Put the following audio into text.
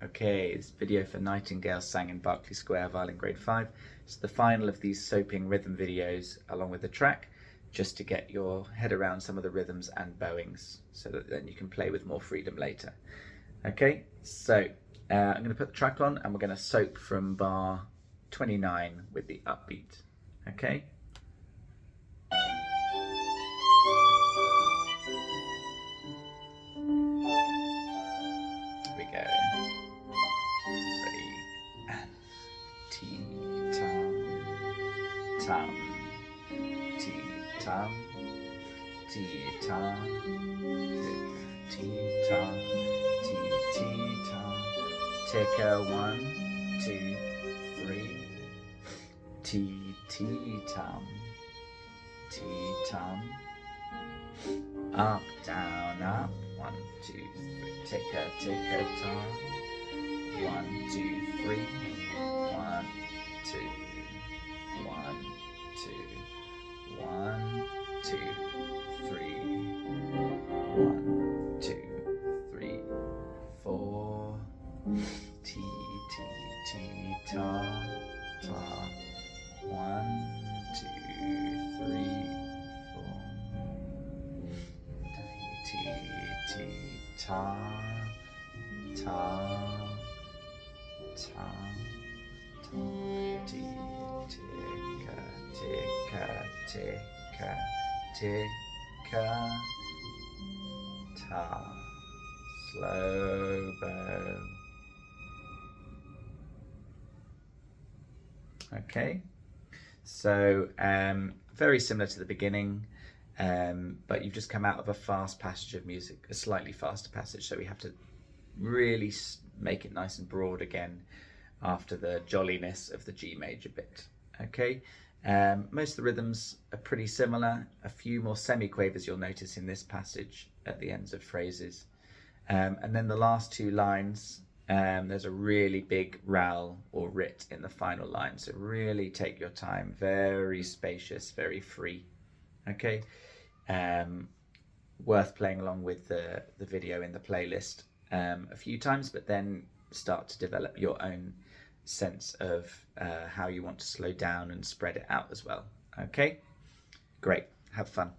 Okay, this video for Nightingale sang in Berkeley Square, violin grade 5. It's the final of these soaping rhythm videos along with the track, just to get your head around some of the rhythms and bowings so that then you can play with more freedom later. Okay, so I'm going to put the track on and we're going to soap from bar 29 with the upbeat. Okay. Here we go. Ready, and T-tam, tam, T-tam, T-tam, T-tam, T-tam, take a 1, 2, 3, T-tam, T-tam, up, down, up, 1, 2, 3, take a tam, 1, 2, 3, 1, 2, 1, 2, 1, 2, 3, 1, 2, 3, 4, T, ta, ta, 1, 2, 3, 4, T, ta, ta, ta, ticka, ta, slow bow. Okay, so very similar to the beginning, but you've just come out of a fast passage of music, a slightly faster passage, so we have to really make it nice and broad again after the jolliness of the G major bit. Okay, most of the rhythms are pretty similar. A few more semiquavers you'll notice in this passage at the ends of phrases, and then the last two lines, there's a really big rowl or rit in the final line, so really take your time, very spacious, very free. Okay, worth playing along with the video in the playlist a few times, but then start to develop your own sense of how you want to slow down and spread it out as well. Okay, great, have fun.